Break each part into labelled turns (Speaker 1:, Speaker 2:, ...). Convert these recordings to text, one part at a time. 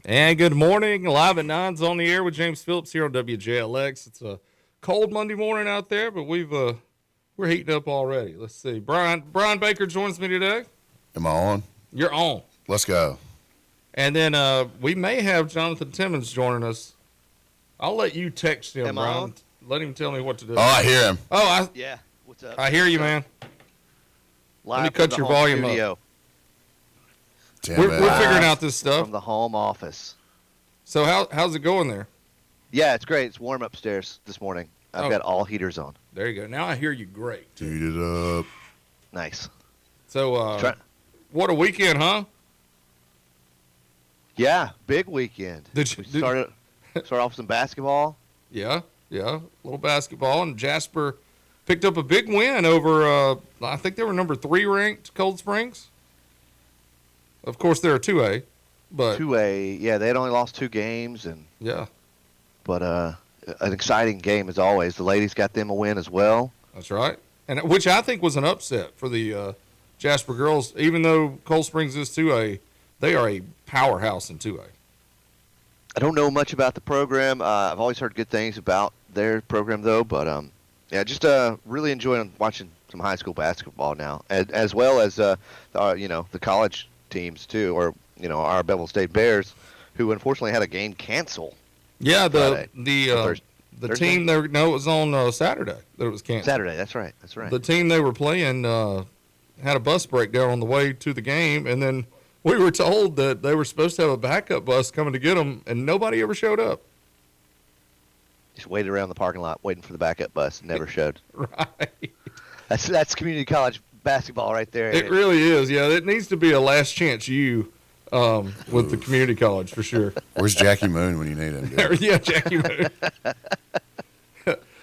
Speaker 1: And good morning. Live at 9's on the air with James Phillips here on WJLX. It's a cold Monday morning out there, but we're heating up already. Let's see. Bryan Baker joins me today.
Speaker 2: Am I on?
Speaker 1: You're on.
Speaker 2: Let's go.
Speaker 1: And then we may have Jonathan Timmons joining us. I'll let you text him,
Speaker 3: Am I
Speaker 1: Bryan.
Speaker 3: on?
Speaker 1: Let him tell me what to do.
Speaker 2: Oh, I hear him.
Speaker 1: Oh,
Speaker 3: Yeah. What's up?
Speaker 1: I hear you, man.
Speaker 3: Live
Speaker 1: me cut
Speaker 3: from the
Speaker 1: your
Speaker 3: home
Speaker 1: volume up.
Speaker 3: studio,
Speaker 2: Damn
Speaker 1: We're
Speaker 2: it.
Speaker 1: figuring out this stuff.
Speaker 3: from the home office.
Speaker 1: So how's it going there?
Speaker 3: Yeah, it's great. It's warm upstairs this morning. I've
Speaker 1: Oh.
Speaker 3: got all heaters on.
Speaker 1: There you go. Now I hear you great.
Speaker 2: Heat it up.
Speaker 3: Nice.
Speaker 1: So
Speaker 3: Try-
Speaker 1: what a weekend, huh?
Speaker 3: Yeah, big weekend.
Speaker 1: Did you-
Speaker 3: We
Speaker 1: did-
Speaker 3: started off with some basketball.
Speaker 1: Yeah, a little basketball, and Jasper picked up a big win over. I think they were number 3 ranked Cold Springs. Of course, they're a 2A, but
Speaker 3: 2A. Yeah, they had only lost 2 games,
Speaker 1: yeah,
Speaker 3: but an exciting game as always. The ladies got them a win as well.
Speaker 1: that's right. And which I think was an upset for the Jasper girls. Even though Cold Springs is 2A, they are a powerhouse in 2A.
Speaker 3: I don't know much about the program. I've always heard good things about their program, though. But yeah, just really enjoying watching some high school basketball now, as well as the college teams too, or our Bevel State Bears, who unfortunately had a game cancel.
Speaker 1: Yeah,
Speaker 3: Friday.
Speaker 1: the
Speaker 3: Thursday?
Speaker 1: team there. No, it was on Saturday that it was canceled.
Speaker 3: Saturday. That's right.
Speaker 1: The team they were playing had a bus breakdown on the way to the game, and then we were told that they were supposed to have a backup bus coming to get them, and nobody ever showed up.
Speaker 3: Just waited around the parking lot waiting for the backup bus. Never showed.
Speaker 1: Right.
Speaker 3: That's community college basketball right there. ain't
Speaker 1: It really is. Yeah, it needs to be a last chance you with the community college for sure.
Speaker 2: Where's Jackie Moon when you need him, dude?
Speaker 1: Yeah, Jackie Moon.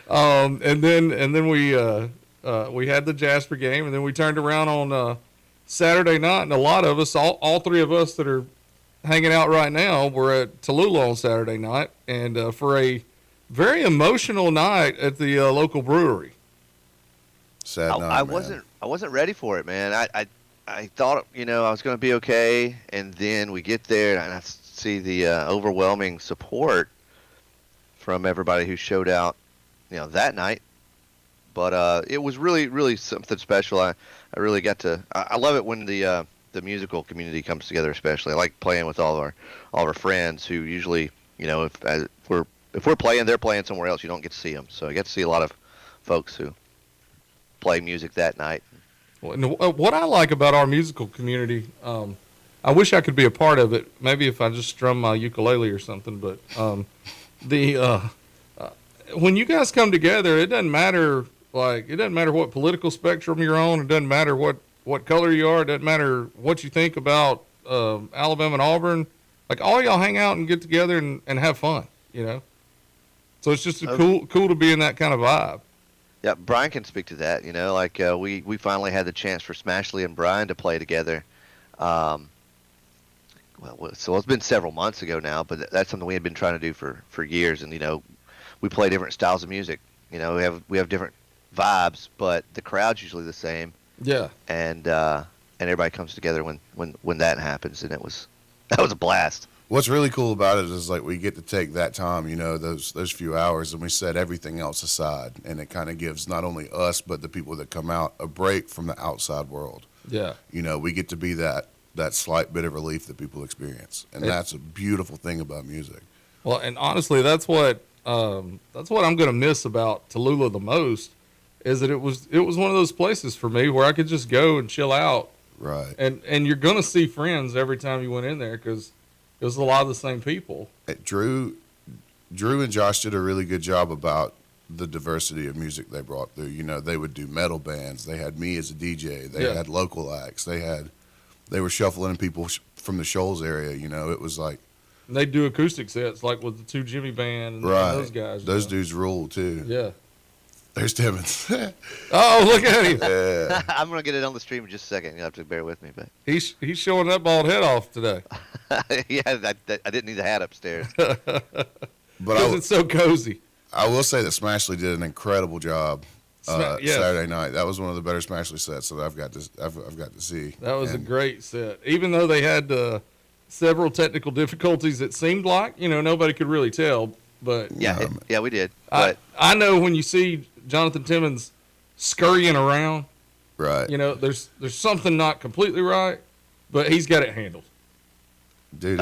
Speaker 1: And then we had the Jasper game, and then we turned around on Saturday night, and a lot of us, all 3 of us that are hanging out right now, were at Tallulah on Saturday night, and for a very emotional night at the local brewery.
Speaker 2: Sad night,
Speaker 3: I
Speaker 2: man.
Speaker 3: wasn't ready for it, man. I thought I was going to be okay, and then we get there and I see the overwhelming support from everybody who showed out, that night. But it was really, really something special. I really got to. I love it when the musical community comes together, especially. I like playing with all of our friends who usually, if we're playing, they're playing somewhere else. You don't get to see them, so I get to see a lot of folks who play music that night.
Speaker 1: Well, and what I like about our musical community, I wish I could be a part of it. Maybe if I just strum my ukulele or something. But when you guys come together, it doesn't matter. It doesn't matter what political spectrum you're on. It doesn't matter what color you are. It doesn't matter what you think about Alabama and Auburn. Like, all y'all hang out and get together and have fun. So it's just cool to be in that kind of vibe.
Speaker 3: Yeah, Bryan can speak to that. We finally had the chance for Smashley and Bryan to play together. So it's been several months ago now, but that's something we had been trying to do for years. And we play different styles of music. We have different vibes, but the crowd's usually the same.
Speaker 1: Yeah.
Speaker 3: And everybody comes together when that happens, and that was a blast.
Speaker 2: What's really cool about it is we get to take that time, those few hours, and we set everything else aside, and it kind of gives not only us but the people that come out a break from the outside world.
Speaker 1: Yeah.
Speaker 2: We get to be that slight bit of relief that people experience, and that's a beautiful thing about music.
Speaker 1: Well, and honestly, that's what I'm going to miss about Tallulah the most, is that it was one of those places for me where I could just go and chill out.
Speaker 2: Right.
Speaker 1: And you're going to see friends every time you went in there because it was a lot of the same people.
Speaker 2: Drew and Josh did a really good job about the diversity of music they brought through. They would do metal bands. They had me as a DJ. They had local acts. They were shuffling in people from the Shoals area. It was like.
Speaker 1: And they do acoustic sets like with the 2 Jimmy Band and
Speaker 2: right.
Speaker 1: those guys.
Speaker 2: Those dudes rule too.
Speaker 1: Yeah.
Speaker 2: There's Timmons.
Speaker 1: Oh, look at him.
Speaker 2: Yeah.
Speaker 3: I'm gonna get it on the stream in just a second. You'll have to bear with me, but
Speaker 1: He's showing that bald head off today.
Speaker 3: yeah, I didn't need the hat upstairs.
Speaker 2: But
Speaker 1: Because it's so cozy.
Speaker 2: I will say that Smashley did an incredible job
Speaker 1: Yes.
Speaker 2: Saturday night. That was one of the better Smashley sets that I've got to see.
Speaker 1: That was a great set. Even though they had several technical difficulties. It seemed like, nobody could really tell, but
Speaker 3: Yeah, we did.
Speaker 1: I know when you see Jonathan Timmons scurrying around,
Speaker 2: Right.
Speaker 1: there's something not completely right, but he's got it handled.
Speaker 2: Dude.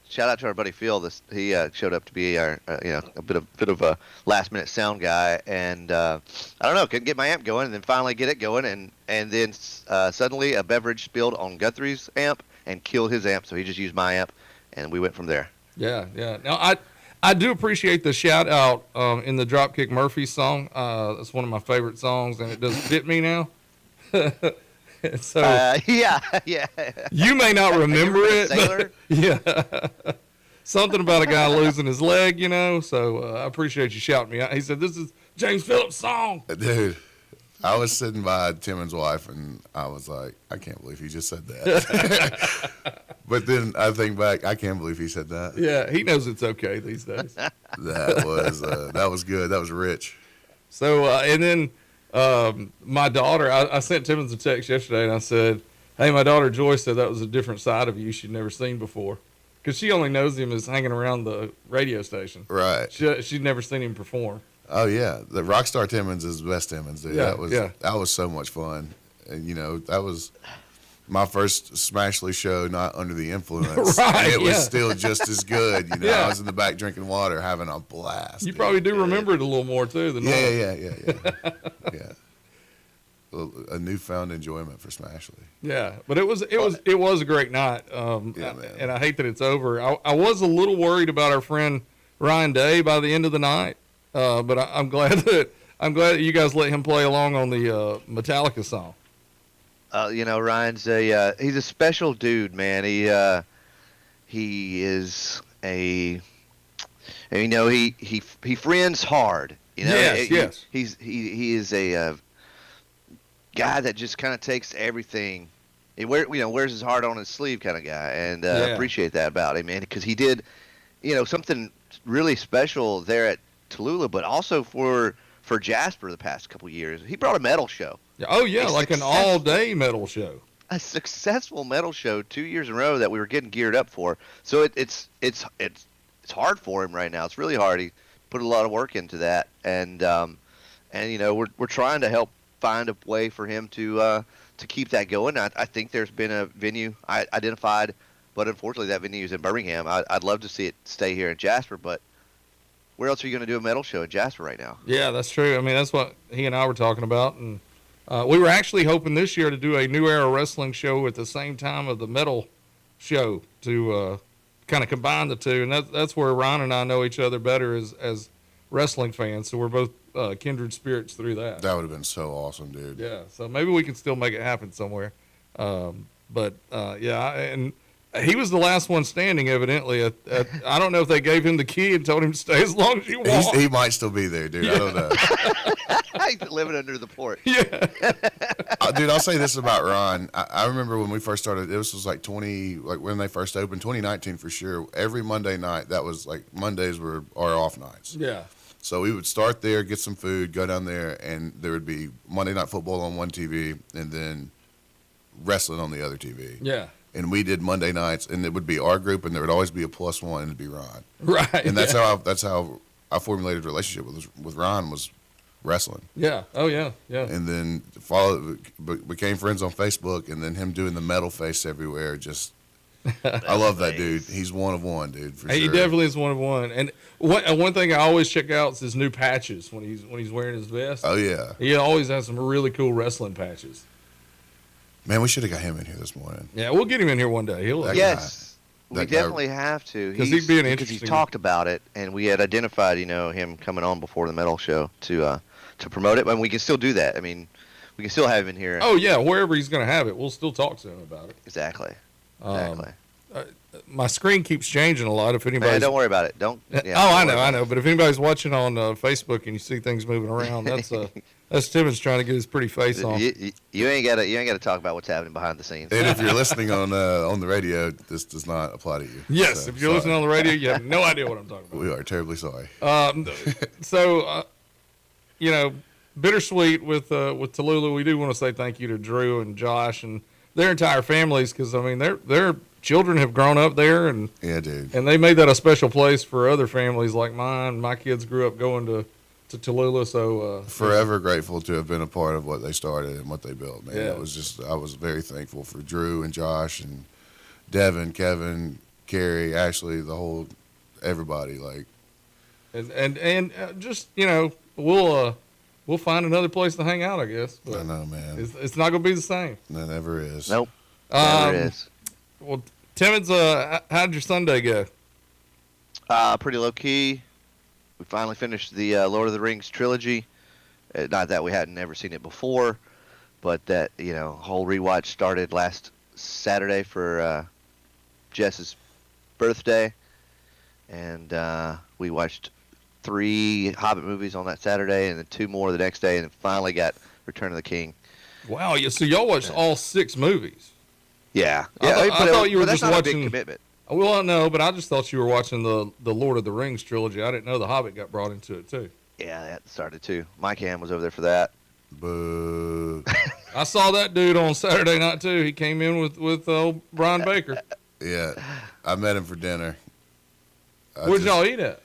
Speaker 3: Shout out to our buddy Phil. He showed up to be our, a bit of a last minute sound guy, and I don't know, couldn't get my amp going, and then finally get it going, and then suddenly a beverage spilled on Guthrie's amp and killed his amp, so he just used my amp, and we went from there.
Speaker 1: Yeah. Now I do appreciate the shout out in the Dropkick Murphys song. That's one of my favorite songs, and it does fit me now. So
Speaker 3: yeah.
Speaker 1: you may not remember it.
Speaker 3: Sailor?
Speaker 1: Yeah. Something about a guy losing his leg, So I appreciate you shouting me out. He said, "This is James Phillips' song."
Speaker 2: Dude, I was sitting by Timmons' wife, and I was like, I can't believe he just said that. But then I think back, I can't believe he said that.
Speaker 1: Yeah, he knows it's okay these days.
Speaker 2: That was good. That was rich.
Speaker 1: So, and then my daughter, I sent Timmons a text yesterday, and I said, "Hey, my daughter Joy said that was a different side of you she'd never seen before." Because she only knows him as hanging around the radio station.
Speaker 2: Right.
Speaker 1: She'd never seen him perform.
Speaker 2: Oh, yeah. The Rockstar Timmons is the best Timmons, dude.
Speaker 1: Yeah,
Speaker 2: that was so much fun. And, that was my first Smashley show, not under the influence.
Speaker 1: Right,
Speaker 2: and it was still just as good.
Speaker 1: Yeah.
Speaker 2: I was in the back drinking water, having a blast.
Speaker 1: You
Speaker 2: dude.
Speaker 1: probably do remember it a little more, too, than
Speaker 2: Yeah. Yeah. A newfound enjoyment for Smashley.
Speaker 1: Yeah, but it was a great night.
Speaker 2: Man.
Speaker 1: And I hate that it's over. I was a little worried about our friend Ryan Day by the end of the night, but I'm glad that you guys let him play along on the Metallica song.
Speaker 3: Ryan's he's a special dude, man. He is he friends hard.
Speaker 1: Yes.
Speaker 3: He is a guy that just kind of takes everything. He wears his heart on his sleeve kind of guy, and appreciate that about him, man, because he did, something really special there at Tallulah, but also for Jasper the past couple years. He brought a metal show.
Speaker 1: Oh yeah, like an all-day metal show.
Speaker 3: A successful metal show 2 years in a row that we were getting geared up for. So it's hard for him right now. It's really hard. He put a lot of work into that, and we're trying to help find a way for him to keep that going. I think there's been a venue identified, but unfortunately that venue is in Birmingham. I'd love to see it stay here in Jasper, but where else are you going to do a metal show in Jasper right now?
Speaker 1: Yeah, that's true. I mean, that's what he and I were talking about, and we were actually hoping this year to do a New Era Wrestling show at the same time of the metal show to kind of combine the two, and that's where Ryan and I know each other better as wrestling fans, so we're both kindred spirits through that.
Speaker 2: That would have been so awesome, dude.
Speaker 1: Yeah, so maybe we can still make it happen somewhere. But and he was the last one standing, evidently. I don't know if they gave him the key and told him to stay as long as you want.
Speaker 2: He might still be there, dude. Yeah. I don't know.
Speaker 3: He's living under the porch.
Speaker 1: Yeah.
Speaker 2: Dude, I'll say this about Ron. I remember when we first started, this was like when they first opened, 2019 for sure. Every Monday night, that was like Mondays were our off nights.
Speaker 1: Yeah.
Speaker 2: So we would start there, get some food, go down there, and there would be Monday Night Football on one TV and then wrestling on the other TV.
Speaker 1: Yeah.
Speaker 2: And we did Monday nights, and it would be our group, and there would always be a +1, and it'd be Ron.
Speaker 1: Right.
Speaker 2: And that's how I formulated a relationship with Ron was wrestling.
Speaker 1: Yeah. Oh yeah. Yeah.
Speaker 2: And then became friends on Facebook, and then him doing the metal face everywhere. Just, I love that dude. He's one of one, dude. For sure.
Speaker 1: He definitely is one of one. And one thing I always check out is his new patches when he's wearing his vest.
Speaker 2: Oh yeah.
Speaker 1: He always has some really cool wrestling patches.
Speaker 2: Man, we should have got him in here this morning.
Speaker 1: Yeah, we'll get him in here one day.
Speaker 3: Yes, we
Speaker 2: that guy-
Speaker 3: definitely have to.
Speaker 1: Because he'd be an
Speaker 3: because
Speaker 1: interesting.
Speaker 3: he's talked about it, and we had identified, him coming on before the metal show to promote it. And we can still do that. I mean, we can still have him in here.
Speaker 1: Oh yeah, wherever he's going to have it, we'll still talk to him about it.
Speaker 3: Exactly.
Speaker 1: My screen keeps changing a lot. If anybody's
Speaker 3: Man, don't worry about it. Don't. Yeah,
Speaker 1: I know. But if anybody's watching on Facebook and you see things moving around, that's Timmons trying to get his pretty face on.
Speaker 3: You ain't got to talk about what's happening behind the scenes.
Speaker 2: And if you're listening on the radio, this does not apply to you.
Speaker 1: Yes, so, if you're listening on the radio, you have no idea what I'm talking about.
Speaker 2: We are terribly sorry.
Speaker 1: Bittersweet with Tallulah. We do want to say thank you to Drew and Josh and their entire families, because I mean they're children have grown up there, and
Speaker 2: Yeah, dude.
Speaker 1: they made that a special place for other families like mine. My kids grew up going to Tallulah, so
Speaker 2: Forever grateful to have been a part of what they started and what they built, man.
Speaker 1: Yeah.
Speaker 2: It was just, I was very thankful for Drew and Josh and Devin, Kevin, Carrie, Ashley, the whole, everybody. Like,
Speaker 1: and just we'll find another place to hang out, I guess. But
Speaker 2: I know, man.
Speaker 1: it's not gonna be the same.
Speaker 2: That never is.
Speaker 3: Nope. Never
Speaker 1: Um,
Speaker 3: is.
Speaker 1: well, Timmons, how'd your Sunday go?
Speaker 3: Pretty low key. We finally finished the Lord of the Rings trilogy. Not that we hadn't ever seen it before, but that whole rewatch started last Saturday for Jess's birthday, and we watched 3 Hobbit movies on that Saturday, and then 2 more the next day, and finally got Return of the King.
Speaker 1: Wow, so y'all watched all 6 movies.
Speaker 3: Yeah,
Speaker 1: I thought you were
Speaker 3: but
Speaker 1: just
Speaker 3: that's not a
Speaker 1: watching.
Speaker 3: big commitment.
Speaker 1: Well, no, but I just thought you were watching the Lord of the Rings trilogy. I didn't know the Hobbit got brought into it too.
Speaker 3: Yeah, that started too. Mike Ham was over there for that.
Speaker 2: Boo.
Speaker 1: I saw that dude on Saturday night too. He came in with Bryan Baker.
Speaker 2: Yeah, I met him for dinner.
Speaker 1: Where'd y'all eat at?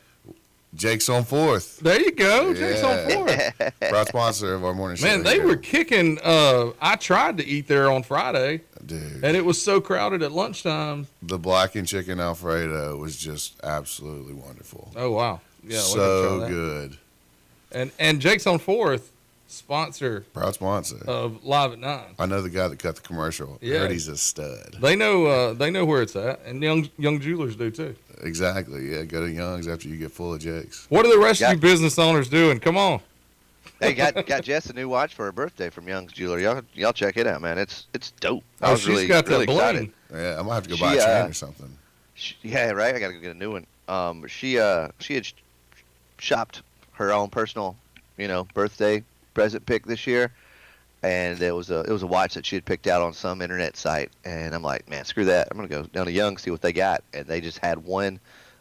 Speaker 2: Jake's on 4th.
Speaker 1: There you go, Jake's on
Speaker 2: Yeah.
Speaker 1: 4th.
Speaker 2: Proud sponsor of our morning show.
Speaker 1: Man, they
Speaker 2: here.
Speaker 1: were kicking. I tried to eat there on Friday,
Speaker 2: Dude,
Speaker 1: and it was so crowded at lunchtime.
Speaker 2: the blackened chicken Alfredo was just absolutely wonderful.
Speaker 1: Oh wow, yeah, we'll have to
Speaker 2: So
Speaker 1: try that.
Speaker 2: good.
Speaker 1: And Jake's on 4th, sponsor
Speaker 2: Proud sponsor.
Speaker 1: of Live at 9.
Speaker 2: I know the guy that cut the commercial.
Speaker 1: Yeah.
Speaker 2: Heard he's a stud.
Speaker 1: They know where it's at, and young jewelers do too.
Speaker 2: Exactly. Yeah, go to Young's after you get full of Jake's.
Speaker 1: What are the rest of
Speaker 3: Yeah.
Speaker 1: you business owners doing? Come on.
Speaker 3: Hey, got Jess a new watch for her birthday from Young's Jewelry. Y'all check it out, man. It's dope. I
Speaker 1: Oh,
Speaker 3: was
Speaker 1: she's
Speaker 3: really,
Speaker 1: got
Speaker 3: really
Speaker 1: that
Speaker 3: excited.
Speaker 1: bling.
Speaker 2: Yeah, I might have to go buy a
Speaker 3: She,
Speaker 2: chain or something.
Speaker 3: Yeah, right. I gotta go get a new one. She had shopped her own personal, birthday present pick this year, and it was a watch that she had picked out on some internet site. And I'm like, man, screw that. I'm gonna go down to Young's, see what they got. And they just had one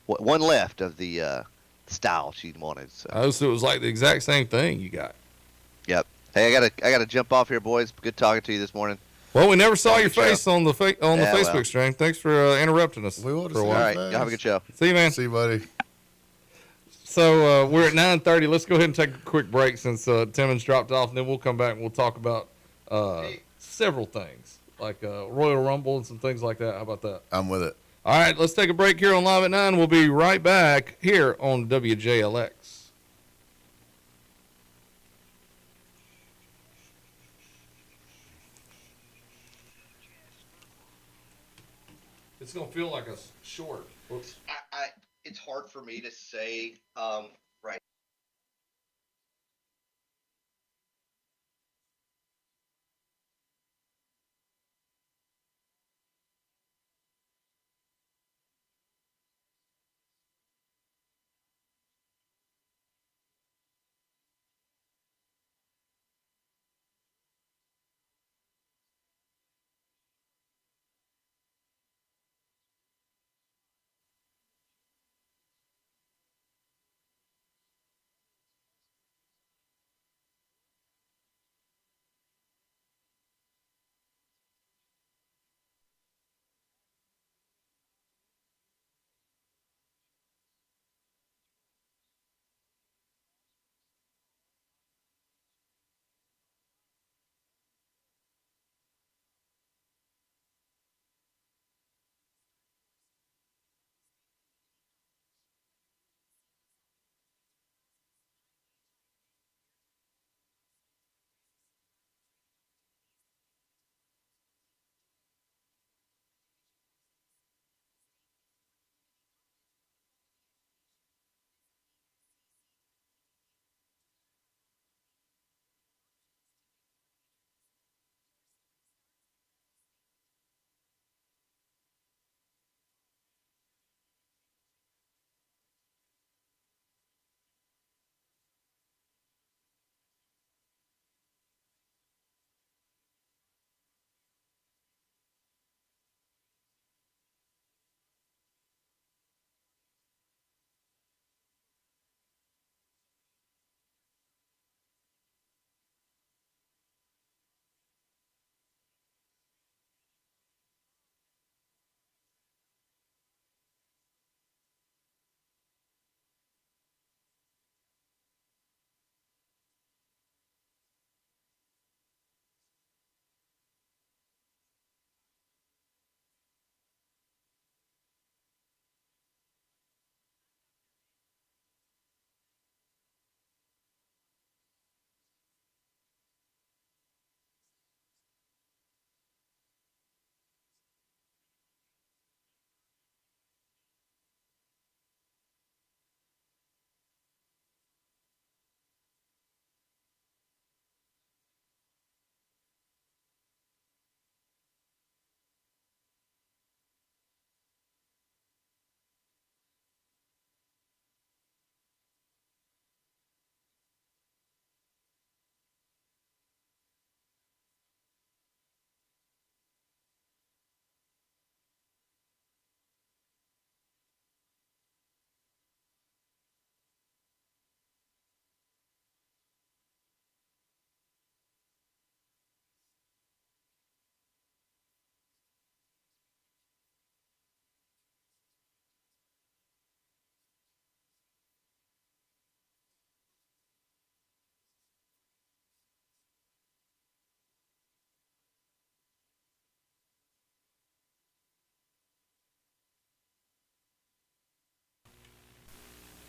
Speaker 3: left of the style she wanted. So,
Speaker 1: Oh, so it was like the exact same thing you got.
Speaker 3: yep. Hey, I gotta jump off here, boys. Good talking to you this morning.
Speaker 1: Well, we never saw
Speaker 3: Have a
Speaker 1: your
Speaker 3: good show.
Speaker 1: face on the
Speaker 3: Yeah,
Speaker 1: Facebook
Speaker 3: well.
Speaker 1: stream. Thanks for interrupting us
Speaker 2: We will
Speaker 1: for a
Speaker 2: see.
Speaker 3: All
Speaker 1: while.
Speaker 3: right, y'all have a good show.
Speaker 1: See you, man.
Speaker 2: See you, buddy.
Speaker 1: So we're at 9:30. Let's go ahead and take a quick break since Timmons dropped off, and then we'll come back and we'll talk about several things like Royal Rumble and some things like that. How about that?
Speaker 2: I'm with it.
Speaker 1: All right, let's take a break here on Live at 9. We'll be right back here on WJLX. It's gonna feel like a short. Whoops.
Speaker 3: It's hard for me to say right.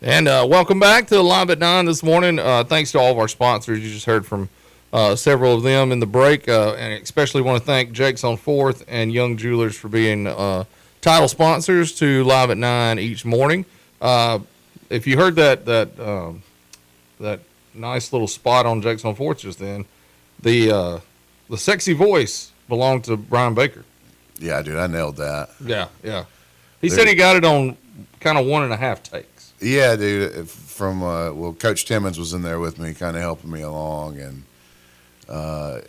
Speaker 1: And welcome back to Live at 9 this morning. Thanks to all of our sponsors. You just heard from several of them in the break. And especially want to thank Jake's on 4th and Young Jewelers for being title sponsors to Live at 9 each morning. If you heard that nice little spot on Jake's on 4th just then, the sexy voice belonged to Bryan Baker.
Speaker 2: Yeah, dude, I nailed that.
Speaker 1: Yeah. He said he got it on kind of 1.5 takes.
Speaker 2: Yeah, dude. Coach Timmons was in there with me, kind of helping me along, and I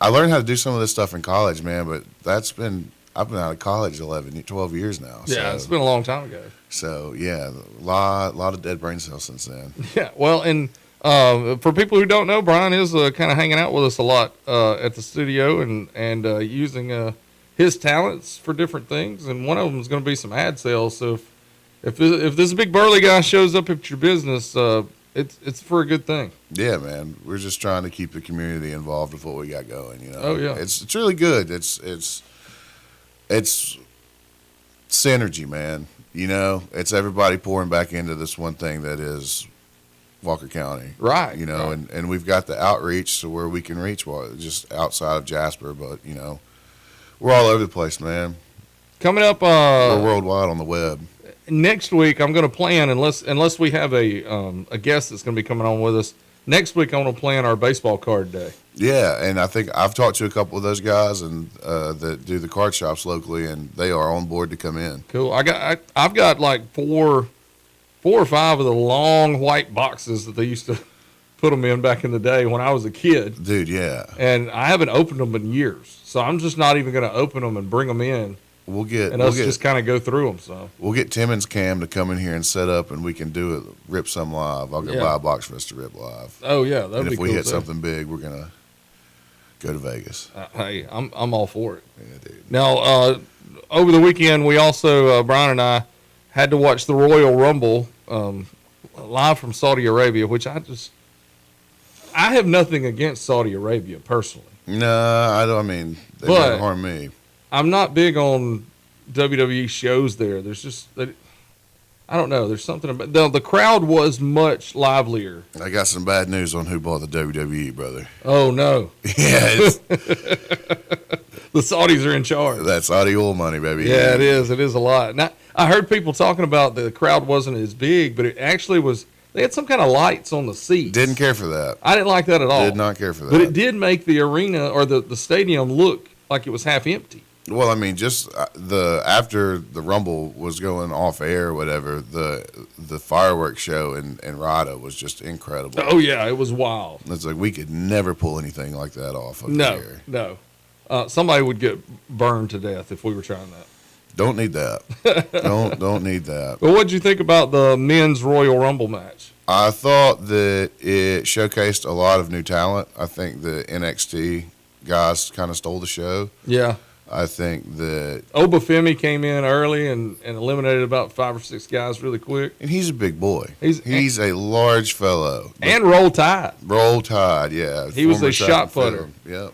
Speaker 2: learned how to do some of this stuff in college, man. But I've been out of college 12 years now.
Speaker 1: Yeah,
Speaker 2: so,
Speaker 1: it's been a long time ago.
Speaker 2: So yeah, a lot of dead brain cells since then.
Speaker 1: Yeah, well, and for people who don't know, Bryan is kind of hanging out with us a lot at the studio and using his talents for different things. And one of them is going to be some ad sales. So if this big burly guy shows up at your business, it's for a good thing.
Speaker 2: Yeah, man. We're just trying to keep the community involved with what we got going.
Speaker 1: Oh yeah,
Speaker 2: it's really good. It's synergy, man. It's everybody pouring back into this one thing that is Walker County.
Speaker 1: Right.
Speaker 2: Right. And we've got the outreach to where we can reach just outside of Jasper, but we're all over the place, man.
Speaker 1: Coming up,
Speaker 2: we're worldwide on the web.
Speaker 1: Next week, I'm going to plan, unless we have a guest that's going to be coming on with us. Next week, I'm going to plan our baseball card day.
Speaker 2: Yeah, and I think I've talked to a couple of those guys and that do the card shops locally, and they are on board to come in.
Speaker 1: Cool. I've got like four or five of the long white boxes that they used to put them in back in the day when I was a kid.
Speaker 2: Dude, yeah.
Speaker 1: And I haven't opened them in years, so I'm just not even going to open them and bring them in.
Speaker 2: We'll get
Speaker 1: just kind of go through them. So
Speaker 2: we'll get Timmons Cam to come in here and set up, and we can do it. Rip some live. I'll go buy a box for us to rip live.
Speaker 1: Oh yeah, that'd be cool.
Speaker 2: And if we hit something big, we're gonna go to Vegas.
Speaker 1: Hey, I'm all for it.
Speaker 2: Yeah, dude.
Speaker 1: Now, over the weekend, we also Bryan and I had to watch the Royal Rumble live from Saudi Arabia, which I have nothing against Saudi Arabia personally.
Speaker 2: No, I don't. I mean, they didn't harm me.
Speaker 1: I'm not big on WWE shows there. There's just, I don't know. There's something about the crowd was much livelier.
Speaker 2: I got some bad news on who bought the WWE, brother.
Speaker 1: Oh no!
Speaker 2: Yeah,
Speaker 1: the Saudis are in charge.
Speaker 2: That's Saudi oil money, baby.
Speaker 1: Yeah, it is. It is a lot. Now, I heard people talking about the crowd wasn't as big, but it actually was. They had some kind of lights on the seats.
Speaker 2: Didn't care for that.
Speaker 1: I didn't like that at all.
Speaker 2: Did not care for that.
Speaker 1: But it did make the arena or the stadium look like it was half empty.
Speaker 2: Well, I mean, just after the Rumble was going off air or whatever, the fireworks show in RADA was just incredible.
Speaker 1: Oh yeah, it was wild.
Speaker 2: It's like we could never pull anything like that off. Here.
Speaker 1: No. Somebody would get burned to death if we were trying that.
Speaker 2: Don't need that. don't need that.
Speaker 1: But what did you think about the men's Royal Rumble match?
Speaker 2: I thought that it showcased a lot of new talent. I think the NXT guys kind of stole the show.
Speaker 1: Yeah.
Speaker 2: I think that
Speaker 1: Obafemi came in early and eliminated about 5 or 6 guys really quick.
Speaker 2: And he's a big boy. He's a large fellow.
Speaker 1: And Roll Tide.
Speaker 2: Roll Tide, yeah.
Speaker 1: He was a shot putter.
Speaker 2: Yep.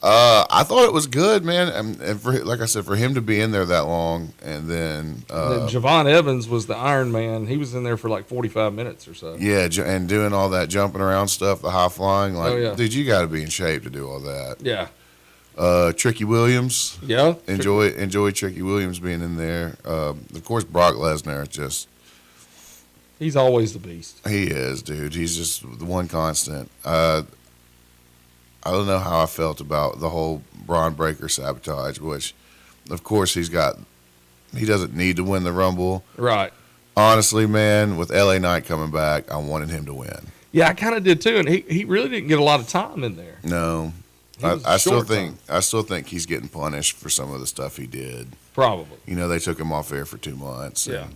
Speaker 2: I thought it was good, man. And like I said, for him to be in there that long, and then
Speaker 1: Javon Evans was the Iron Man. He was in there for like 45 minutes or so.
Speaker 2: Yeah, and doing all that jumping around stuff, the high flying. Like,
Speaker 1: oh, yeah.
Speaker 2: Dude, you got to be in shape to do all that.
Speaker 1: Yeah.
Speaker 2: Tricky Williams.
Speaker 1: Yeah.
Speaker 2: Enjoy Tricky Williams being in there. Of course, Brock Lesnar,
Speaker 1: he's always the beast.
Speaker 2: He is, dude. He's just the one constant. I don't know how I felt about the whole Bryan Baker sabotage, which, of course, he doesn't need to win the Rumble.
Speaker 1: Right.
Speaker 2: Honestly, man, with LA Knight coming back, I wanted him to win.
Speaker 1: Yeah, I kind of did too, and he really didn't get a lot of time in there.
Speaker 2: No. I still think he's getting punished for some of the stuff he did.
Speaker 1: Probably.
Speaker 2: They took him off air for 2 months.
Speaker 1: Yeah.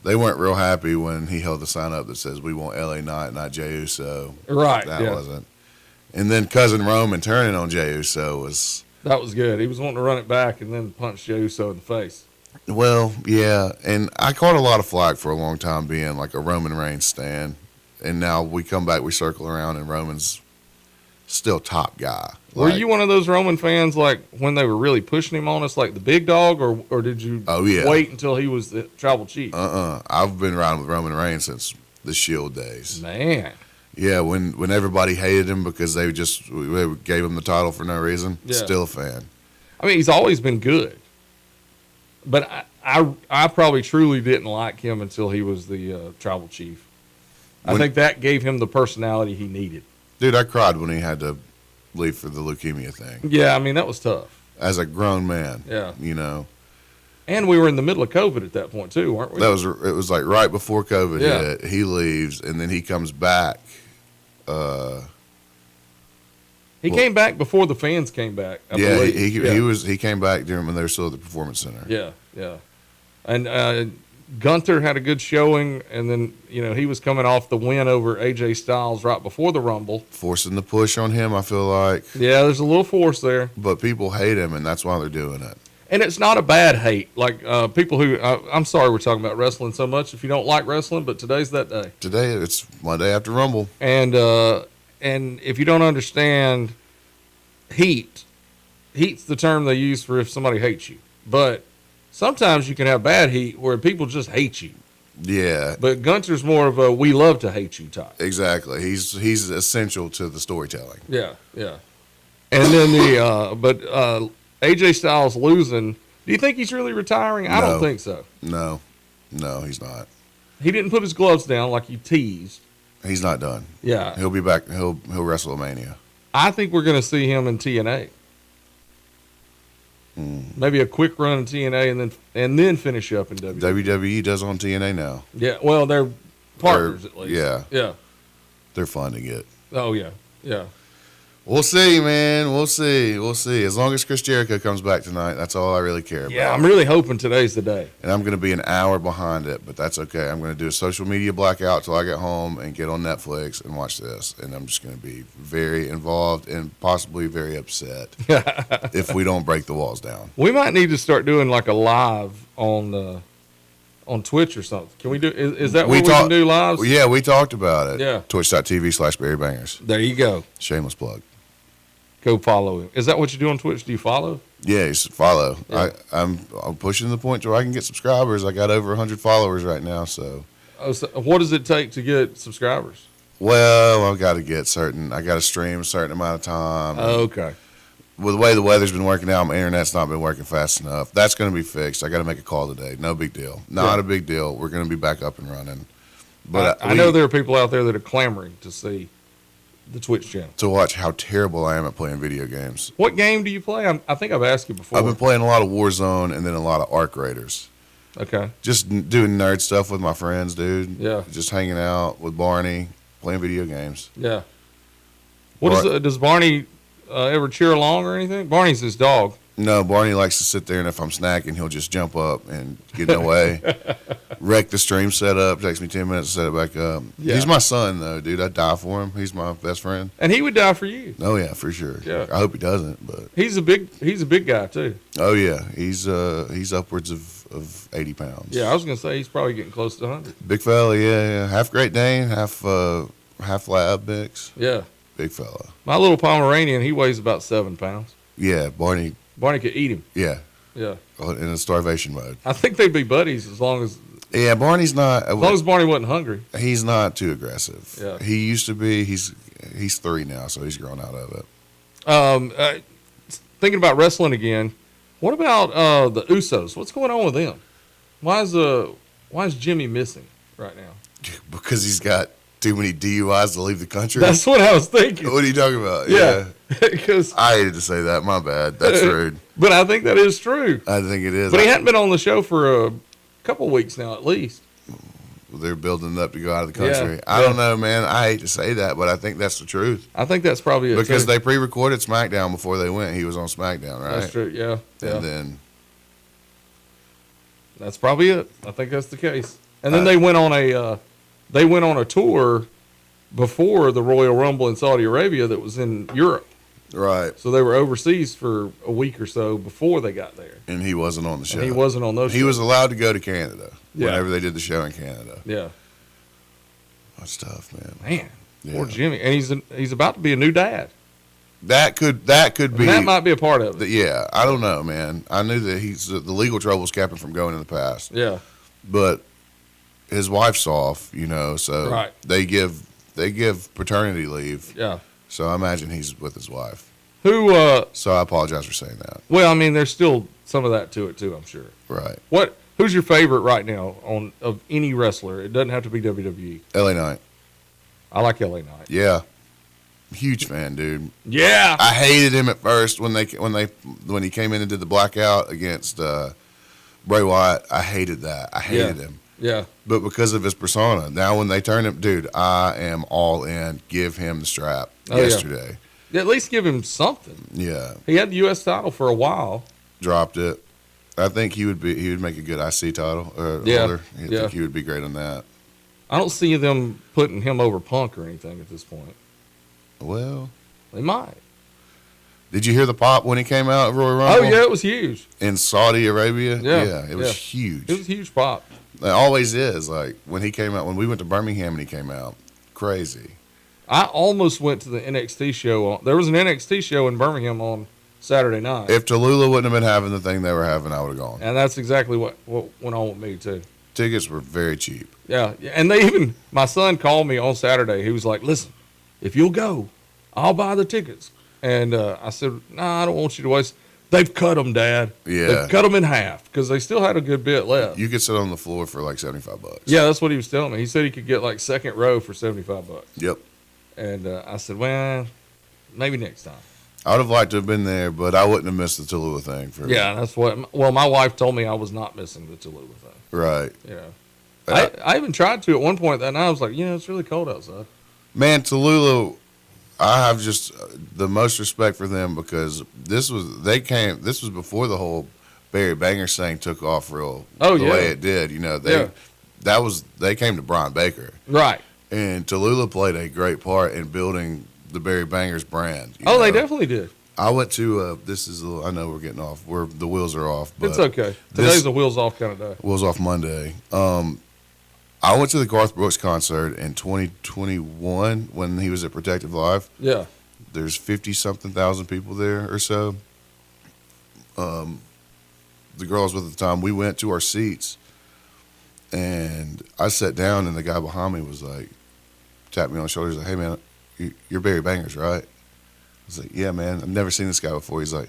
Speaker 2: They weren't real happy when he held the sign up that says, "We want LA Knight, not Jey Uso."
Speaker 1: Right.
Speaker 2: That wasn't. And then Cousin Roman turning on Jey Uso was.
Speaker 1: That was good. He was wanting to run it back and then punch Jey Uso in the face.
Speaker 2: Well, yeah, and I caught a lot of flack for a long time being like a Roman Reigns stan, and now we come back, we circle around, and Roman's still top guy.
Speaker 1: Were you one of those Roman fans, like when they were really pushing him on us, like the big dog, or did you wait until he was the tribal chief?
Speaker 2: I've been riding with Roman Reigns since the Shield days.
Speaker 1: Man.
Speaker 2: Yeah, when everybody hated him because they gave him the title for no reason.
Speaker 1: Yeah.
Speaker 2: Still a fan.
Speaker 1: I mean, he's always been good, but I probably truly didn't like him until he was the tribal chief. I think that gave him the personality he needed.
Speaker 2: Dude, I cried when he had to leave for the leukemia thing.
Speaker 1: Yeah, I mean, that was tough.
Speaker 2: As a grown man.
Speaker 1: Yeah.
Speaker 2: You know.
Speaker 1: And we were in the middle of COVID at that point, too, weren't we?
Speaker 2: It was like right before COVID hit. He leaves, and then he comes back.
Speaker 1: He came back before the fans came back. I believe.
Speaker 2: He came back during when they were still at the Performance Center.
Speaker 1: Yeah, yeah. And Gunther had a good showing, and then he was coming off the win over AJ Styles right before the Rumble,
Speaker 2: forcing the push on him. I feel like
Speaker 1: there's a little force there,
Speaker 2: but people hate him, and that's why they're doing it.
Speaker 1: And it's not a bad hate. Like people who I'm sorry we're talking about wrestling so much if you don't like wrestling, but today's that day.
Speaker 2: Today it's Monday after Rumble,
Speaker 1: and if you don't understand, heat's the term they use for if somebody hates you, but sometimes you can have bad heat where people just hate you.
Speaker 2: Yeah.
Speaker 1: But Gunther's more of a we love to hate you type.
Speaker 2: Exactly. He's essential to the storytelling.
Speaker 1: Yeah, yeah. And then AJ Styles losing. Do you think he's really retiring? I don't think so.
Speaker 2: No, he's not.
Speaker 1: He didn't put his gloves down like he teased.
Speaker 2: He's not done.
Speaker 1: Yeah.
Speaker 2: He'll be back. He'll wrestle at Mania.
Speaker 1: I think we're going to see him in TNA. Maybe a quick run in TNA and then finish up in WWE.
Speaker 2: WWE does on TNA now.
Speaker 1: Yeah, well, they're partners at least.
Speaker 2: Yeah.
Speaker 1: Yeah.
Speaker 2: They're fun to get.
Speaker 1: Oh, yeah. Yeah.
Speaker 2: We'll see, man. We'll see. As long as Chris Jericho comes back tonight, that's all I really care about.
Speaker 1: Yeah, I'm really hoping today's the day.
Speaker 2: And I'm going to be an hour behind it, but that's okay. I'm going to do a social media blackout till I get home and get on Netflix and watch this. And I'm just going to be very involved and possibly very upset if we don't break the walls down.
Speaker 1: We might need to start doing like a live on Twitch or something. Can we do? Is that where we can do lives?
Speaker 2: Yeah, we talked about it.
Speaker 1: Yeah.
Speaker 2: Twitch.tv/BarryBangers.
Speaker 1: There you go.
Speaker 2: Shameless plug.
Speaker 1: Go follow him. Is that what you do on Twitch? Do you follow?
Speaker 2: Yeah, you should follow.
Speaker 1: Yeah.
Speaker 2: I'm pushing the point to where I can get subscribers. I got over 100 followers right now. So,
Speaker 1: so what does it take to get subscribers?
Speaker 2: Well, I got to stream a certain amount of time.
Speaker 1: Oh, okay.
Speaker 2: With the way the weather's been working out, my internet's not been working fast enough. That's going to be fixed. I got to make a call today. No big deal. Not a big deal. We're going to be back up and running. But
Speaker 1: I know there are people out there that are clamoring to see the Twitch channel.
Speaker 2: To watch how terrible I am at playing video games.
Speaker 1: What game do you play? I think I've asked you before.
Speaker 2: I've been playing a lot of Warzone and then a lot of Arc Raiders.
Speaker 1: Okay.
Speaker 2: Just doing nerd stuff with my friends, dude.
Speaker 1: Yeah.
Speaker 2: Just hanging out with Barney, playing video games.
Speaker 1: Yeah. Does Barney ever cheer along or anything? Barney's his dog.
Speaker 2: No, Barney likes to sit there, and if I'm snacking, he'll just jump up and get in the way. Wreck the stream setup. Takes me 10 minutes to set it back up. Yeah. He's my son, though, dude. I'd die for him. He's my best friend.
Speaker 1: And he would die for you.
Speaker 2: Oh, yeah, for sure.
Speaker 1: Yeah.
Speaker 2: I hope he doesn't, but
Speaker 1: he's a big guy, too.
Speaker 2: Oh, yeah. He's upwards of 80 pounds.
Speaker 1: Yeah, I was going to say he's probably getting close to 100.
Speaker 2: Big fella, yeah. Half Great Dane, half lab mix.
Speaker 1: Yeah.
Speaker 2: Big fella.
Speaker 1: My little Pomeranian, he weighs about 7 pounds.
Speaker 2: Yeah, Barney
Speaker 1: could eat him.
Speaker 2: Yeah.
Speaker 1: Yeah.
Speaker 2: In a starvation mode.
Speaker 1: I think they'd be buddies as long as.
Speaker 2: Yeah, Barney's not.
Speaker 1: As long as Barney wasn't hungry.
Speaker 2: He's not too aggressive.
Speaker 1: Yeah.
Speaker 2: He used to be. He's 3 now, so he's grown out of
Speaker 1: it. Thinking about wrestling again. What about the Usos? What's going on with them? Why is Jimmy missing right now?
Speaker 2: Because he's got too many DUIs to leave the country.
Speaker 1: That's what I was thinking.
Speaker 2: What are you talking about?
Speaker 1: Yeah. Because
Speaker 2: I hated to say that. My bad. That's rude.
Speaker 1: But I think that is true.
Speaker 2: I think it is.
Speaker 1: But he hadn't been on the show for a couple weeks now, at least.
Speaker 2: They're building up to go out of the country.
Speaker 1: Yeah.
Speaker 2: I don't know, man. I hate to say that, but I think that's the truth.
Speaker 1: I think that's probably it.
Speaker 2: Because
Speaker 1: too.
Speaker 2: they pre-recorded SmackDown before they went. He was on SmackDown, right?
Speaker 1: That's true. Yeah.
Speaker 2: And then
Speaker 1: that's probably it. I think that's the case. And then they went on a tour before the Royal Rumble in Saudi Arabia that was in Europe.
Speaker 2: Right.
Speaker 1: So they were overseas for a week or so before they got there.
Speaker 2: And he wasn't on the show.
Speaker 1: And he wasn't on those shows.
Speaker 2: He was allowed to go to Canada whenever they did the show in Canada.
Speaker 1: Yeah.
Speaker 2: That's tough, man.
Speaker 1: Man, poor Jimmy. And he's about to be a new dad.
Speaker 2: That could be.
Speaker 1: That might be a part of it.
Speaker 2: Yeah, I don't know, man. I knew that the legal troubles kept him from going in the past.
Speaker 1: Yeah.
Speaker 2: But his wife's off, so
Speaker 1: Right.
Speaker 2: they give paternity leave.
Speaker 1: Yeah.
Speaker 2: So I imagine he's with his wife.
Speaker 1: Who?
Speaker 2: So I apologize for saying that.
Speaker 1: Well, I mean, there's still some of that to it too. I'm sure.
Speaker 2: Right.
Speaker 1: Who's your favorite right now of any wrestler? It doesn't have to be WWE.
Speaker 2: LA Knight.
Speaker 1: I like LA Knight.
Speaker 2: Yeah. Huge fan, dude.
Speaker 1: Yeah.
Speaker 2: I hated him at first when he came in and did the blackout against Bray Wyatt. I hated that. I hated him.
Speaker 1: Yeah.
Speaker 2: But because of his persona, now when they turn him, dude, I am all in. Give him the strap yesterday.
Speaker 1: Yeah. At least give him something.
Speaker 2: Yeah.
Speaker 1: He had the U.S. title for a while.
Speaker 2: Dropped it. I think he would make a good IC title holder. I think he would be great on that.
Speaker 1: I don't see them putting him over Punk or anything at this point.
Speaker 2: Well,
Speaker 1: They might.
Speaker 2: did you hear the pop when he came out at Royal Rumble?
Speaker 1: Oh yeah, it was huge.
Speaker 2: In Saudi Arabia?
Speaker 1: Yeah.
Speaker 2: It was huge.
Speaker 1: It was a huge pop.
Speaker 2: It always is. Like when he came out, when we went to Birmingham and he came out, crazy.
Speaker 1: I almost went to the NXT show. There was an NXT show in Birmingham on Saturday night.
Speaker 2: If Tallulah wouldn't have been having the thing they were having, I would have gone.
Speaker 1: And that's exactly what went on with me too.
Speaker 2: Tickets were very cheap.
Speaker 1: Yeah, and my son called me on Saturday. He was like, "Listen, if you'll go, I'll buy the tickets." And I said, "Nah, I don't want you to waste." They've cut them, Dad.
Speaker 2: Yeah.
Speaker 1: They've cut them in half because they still had a good bit left.
Speaker 2: You could sit on the floor for like $75.
Speaker 1: Yeah, that's what he was telling me. He said he could get like second row for $75.
Speaker 2: Yep.
Speaker 1: And I said, well, maybe next time.
Speaker 2: I would have liked to have been there, but I wouldn't have missed the Tallulah thing.
Speaker 1: Yeah, that's what. Well, my wife told me I was not missing the Tallulah thing.
Speaker 2: Right.
Speaker 1: Yeah. I even tried to at one point that night. I was like, it's really cold outside.
Speaker 2: Man, Tallulah, I have just the most respect for them because this was before the whole Barry Bangers thing took off the way it did. They came to Bryan Baker.
Speaker 1: Right.
Speaker 2: And Tallulah played a great part in building the Barry Bangers brand.
Speaker 1: They definitely did.
Speaker 2: I went to I know we're getting off. The wheels are off. But
Speaker 1: it's okay. Today's a wheels off kind of day.
Speaker 2: Wheels off Monday. I went to the Garth Brooks concert in 2021 when he was at Protective Live.
Speaker 1: Yeah.
Speaker 2: There's 50-something thousand people there or so. The girl I was with at the time, we went to our seats, and I sat down, and the guy behind me was like, tapped me on the shoulder. He's like, "Hey, man, you're Barry Bangers, right?" I was like, "Yeah, man. I've never seen this guy before." He's like,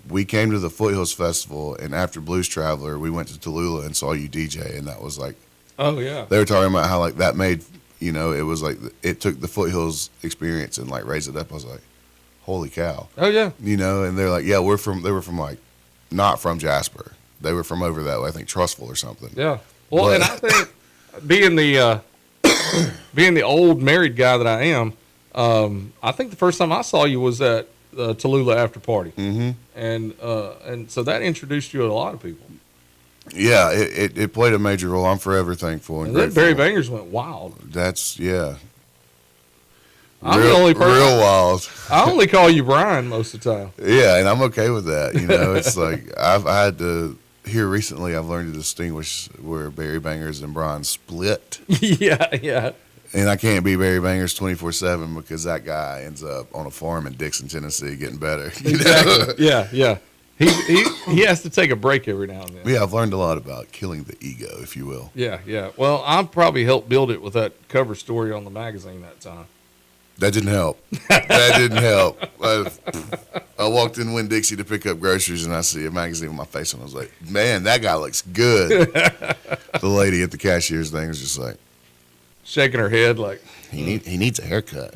Speaker 2: "We came to the Foothills Festival, and after Blues Traveler, we went to Tallulah and saw you DJ, and that was like."
Speaker 1: Oh yeah.
Speaker 2: They were talking about how like that made it was like it took the Foothills experience and like raised it up. I was like, holy cow.
Speaker 1: Oh yeah.
Speaker 2: And they're like, yeah, they were from like not from Jasper. They were from over that way, I think Trustful or something.
Speaker 1: Yeah. Well, and I think being the old married guy that I am, I think the first time I saw you was at Tallulah after party.
Speaker 2: Mm-hmm.
Speaker 1: And so that introduced you to a lot of people.
Speaker 2: Yeah, it played a major role. I'm forever thankful and
Speaker 1: then
Speaker 2: grateful.
Speaker 1: Barry Bangers went wild.
Speaker 2: That's
Speaker 1: I'm the only person.
Speaker 2: Real wild.
Speaker 1: I only call you Brian most of the time.
Speaker 2: Yeah, and I'm okay with that. It's like I had to here recently. I've learned to distinguish where Barry Bangers and Brian split.
Speaker 1: Yeah.
Speaker 2: And I can't be Barry Bangers 24/7 because that guy ends up on a farm in Dixon, Tennessee, getting better.
Speaker 1: Exactly. Yeah. He has to take a break every now and then.
Speaker 2: Yeah, I've learned a lot about killing the ego, if you will.
Speaker 1: Yeah. Well, I probably helped build it with that cover story on the magazine that time.
Speaker 2: That didn't help. That didn't help. I walked in Winn-Dixie to pick up groceries, and I see a magazine with my face on. I was like, man, that guy looks good. The lady at the cashier's thing was just like,
Speaker 1: shaking her head like,
Speaker 2: he needs a haircut.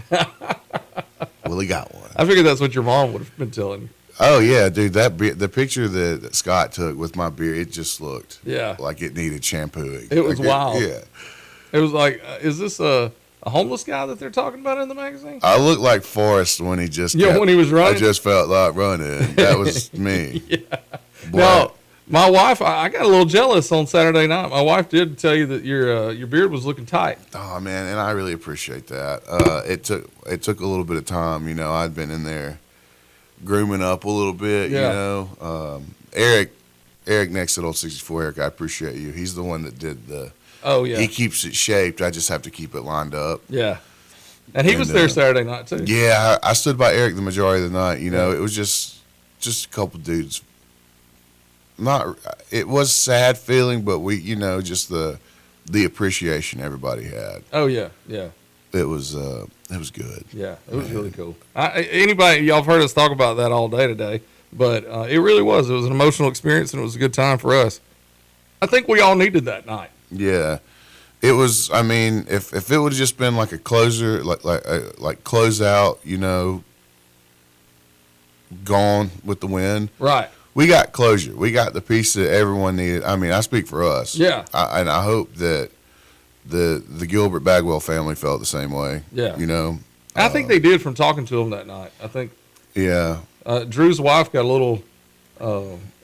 Speaker 2: Well, he got one.
Speaker 1: I figured that's what your mom would have been telling you.
Speaker 2: Oh, yeah, dude, the picture that Scott took with my beard, it just looked like it needed shampooing.
Speaker 1: It was wild.
Speaker 2: Yeah.
Speaker 1: It was like, is this a homeless guy that they're talking about in the magazine?
Speaker 2: I looked like Forrest when he
Speaker 1: when he was running?
Speaker 2: I just felt like running. That was me.
Speaker 1: Yeah.
Speaker 2: Boy.
Speaker 1: Now, my wife, I got a little jealous on Saturday night. My wife did tell you that your beard was looking tight.
Speaker 2: Oh, man, and I really appreciate that. It took a little bit of time. I'd been in there grooming up a little bit, Eric next at Old 64, Eric, I appreciate you. He's the one that did the...
Speaker 1: Oh, yeah.
Speaker 2: He keeps it shaped. I just have to keep it lined up.
Speaker 1: Yeah. And he was there Saturday night too.
Speaker 2: Yeah, I stood by Eric the majority of the night. You know, it was just a couple dudes. It was sad feeling, but just the appreciation everybody had.
Speaker 1: Oh yeah, yeah.
Speaker 2: It was good.
Speaker 1: Yeah, it was really cool. Y'all have heard us talk about that all day today, but it really was. It was an emotional experience, and it was a good time for us. I think we all needed that night.
Speaker 2: Yeah, it was. I mean, if it would have just been like a closer, like close out, gone with the wind.
Speaker 1: Right.
Speaker 2: We got closure. We got the piece that everyone needed. I mean, I speak for us.
Speaker 1: Yeah.
Speaker 2: And I hope that the Gilbert Bagwell family felt the same way.
Speaker 1: Yeah.
Speaker 2: I
Speaker 1: think they did from talking to them that night. I think.
Speaker 2: Yeah.
Speaker 1: Drew's wife got a little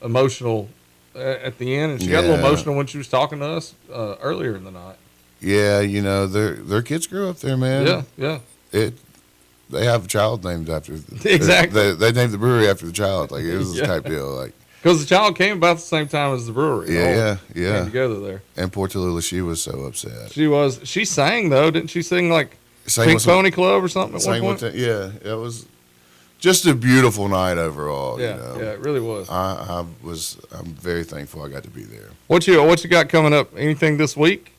Speaker 1: emotional at the end, and she got a little emotional when she was talking to us earlier in the night.
Speaker 2: Yeah, their kids grew up there, man.
Speaker 1: Yeah.
Speaker 2: They have a child named after.
Speaker 1: Exactly.
Speaker 2: They named the brewery after the child. Like it was this type deal. Like
Speaker 1: because the child came about the same time as the brewery.
Speaker 2: Yeah.
Speaker 1: Came together there.
Speaker 2: And poor Tallulah, she was so upset.
Speaker 1: She was. She sang though, didn't she? Sing like Pink Pony Club or something at one point.
Speaker 2: Yeah, it was just a beautiful night overall.
Speaker 1: Yeah, yeah, it really was.
Speaker 2: I'm very thankful I got to be there.
Speaker 1: What you got coming up? Anything this week?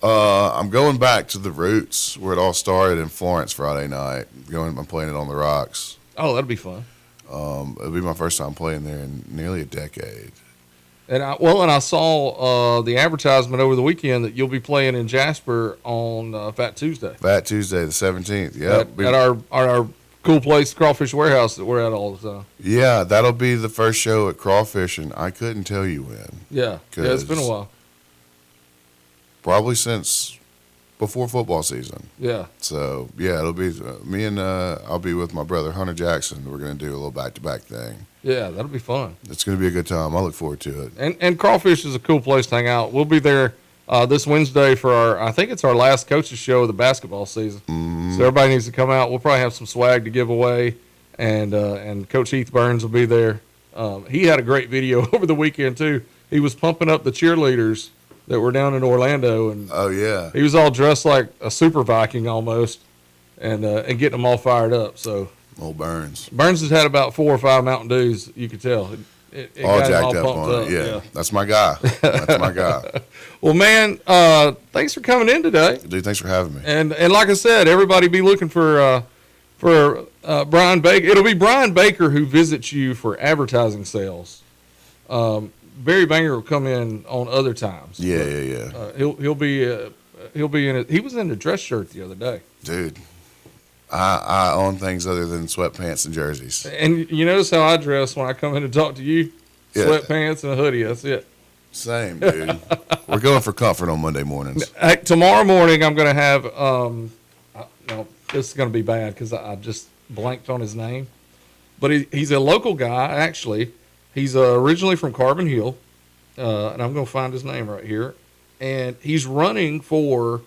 Speaker 2: I'm going back to the roots where it all started in Florence Friday night. I'm playing it on the Rocks.
Speaker 1: Oh, that'll be fun.
Speaker 2: It'll be my first time playing there in nearly a decade.
Speaker 1: And I saw the advertisement over the weekend that you'll be playing in Jasper on Fat Tuesday.
Speaker 2: Fat Tuesday, the 17th. Yep.
Speaker 1: At our cool place, Crawfish Warehouse, that we're at all the time.
Speaker 2: Yeah, that'll be the first show at Crawfish, and I couldn't tell you when.
Speaker 1: Yeah, it's been a while.
Speaker 2: Probably since before football season.
Speaker 1: Yeah.
Speaker 2: So, yeah, it'll be me and I'll be with my brother, Hunter Jackson. We're going to do a little back-to-back thing.
Speaker 1: Yeah, that'll be fun.
Speaker 2: It's going to be a good time. I look forward to it.
Speaker 1: And Crawfish is a cool place to hang out. We'll be there this Wednesday for I think it's our last coaches show of the basketball season. Mm-hmm. So everybody needs to come out. We'll probably have some swag to give away, and Coach Heath Burns will be there. He had a great video over the weekend too. He was pumping up the cheerleaders that were down in Orlando, and
Speaker 2: oh yeah,
Speaker 1: he was all dressed like a super Viking almost, and getting them all fired up. So
Speaker 2: old Burns
Speaker 1: has had about 4 or 5 Mountain Dews. You could tell it
Speaker 2: all
Speaker 1: got
Speaker 2: jacked
Speaker 1: him all
Speaker 2: up
Speaker 1: pumped
Speaker 2: on
Speaker 1: up.
Speaker 2: it. Yeah, that's my guy. That's my guy.
Speaker 1: Well, man, thanks for coming in today,
Speaker 2: dude. Thanks for having me.
Speaker 1: And like I said, everybody be looking for Bryan Baker. It'll be Bryan Baker who visits you for advertising sales. Barry Banger will come in on other times.
Speaker 2: Yeah.
Speaker 1: He'll be in it. He was in a dress shirt the other day.
Speaker 2: Dude, I own things other than sweatpants and jerseys.
Speaker 1: And you notice how I dress when I come in to talk to you?
Speaker 2: Yeah.
Speaker 1: Sweatpants and a hoodie. That's it.
Speaker 2: Same, dude. We're going for comfort on Monday mornings.
Speaker 1: Tomorrow morning, I'm going to have. No, this is going to be bad because I just blanked on his name. But he's a local guy, actually. He's originally from Carbon Hill, and I'm going to find his name right here. And he's running for,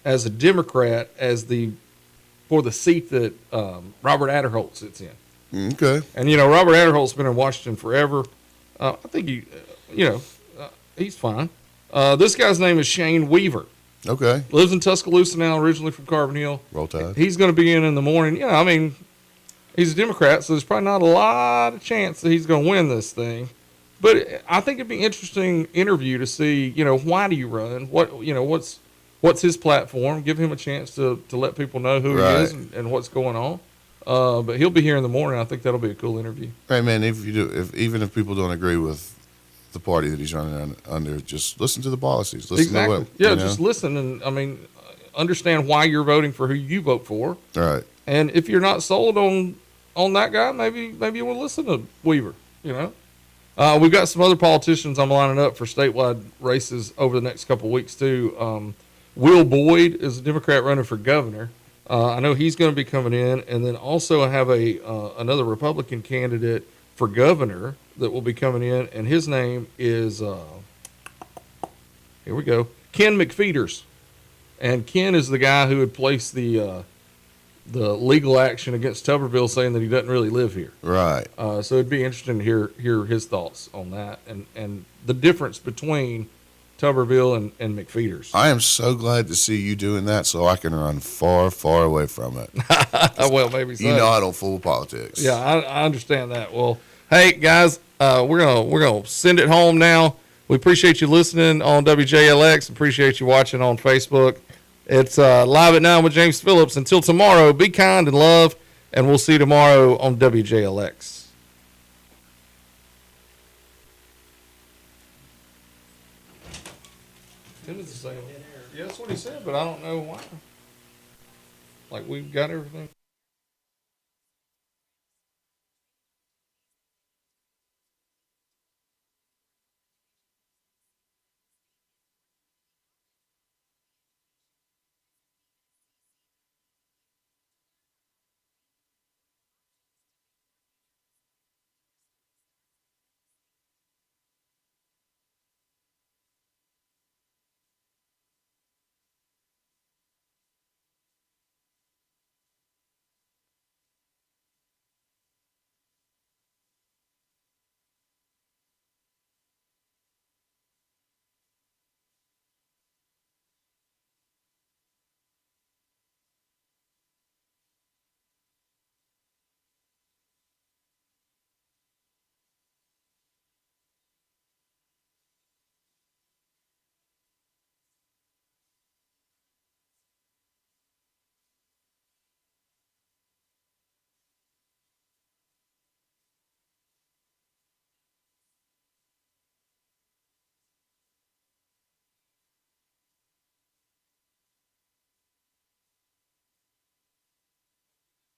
Speaker 1: as a Democrat, for the seat that Robert Adderholt sits in.
Speaker 2: Okay.
Speaker 1: And Robert Adderholt's been in Washington forever. I think he's fine. This guy's name is Shane Weaver.
Speaker 2: Okay.
Speaker 1: Lives in Tuscaloosa now, originally from Carbon Hill.
Speaker 2: Roll Tide.
Speaker 1: He's going to be in the morning. He's a Democrat, so there's probably not a lot of chance that he's going to win this thing. But I think it'd be an interesting interview to see, why do you run? What's his platform? Give him a chance to let people know who he is and what's going on. But he'll be here in the morning. I think that'll be a cool interview.
Speaker 2: Right, man. Even if people don't agree with the party that he's running under, just listen to the policies. Listen
Speaker 1: exactly.
Speaker 2: To what,
Speaker 1: just listen and understand why you're voting for who you vote for.
Speaker 2: All right.
Speaker 1: And if you're not sold on that guy, maybe you will listen to Weaver. We've got some other politicians I'm lining up for statewide races over the next couple of weeks too. Will Boyd is a Democrat running for governor. I know he's going to be coming in, and then also I have another Republican candidate for governor that will be coming in, and his name is here we go, Ken McFeeters, and Ken is the guy who had placed the legal action against Tuberville, saying that he doesn't really live here.
Speaker 2: Right.
Speaker 1: So it'd be interesting to hear his thoughts on that and the difference between Tuberville and McFeeters.
Speaker 2: I am so glad to see you doing that, so I can run far, far away from it.
Speaker 1: Well, maybe so.
Speaker 2: You know I don't fool politics.
Speaker 1: Yeah, I understand that. Well, hey guys, we're gonna send it home now. We appreciate you listening on WJLX. Appreciate you watching on Facebook. It's Live at 9 with James Phillips. Until tomorrow, be kind and love, and we'll see you tomorrow on WJLX. Tim is the same. Yeah, that's what he said, but I don't know why. Like, we've got everything.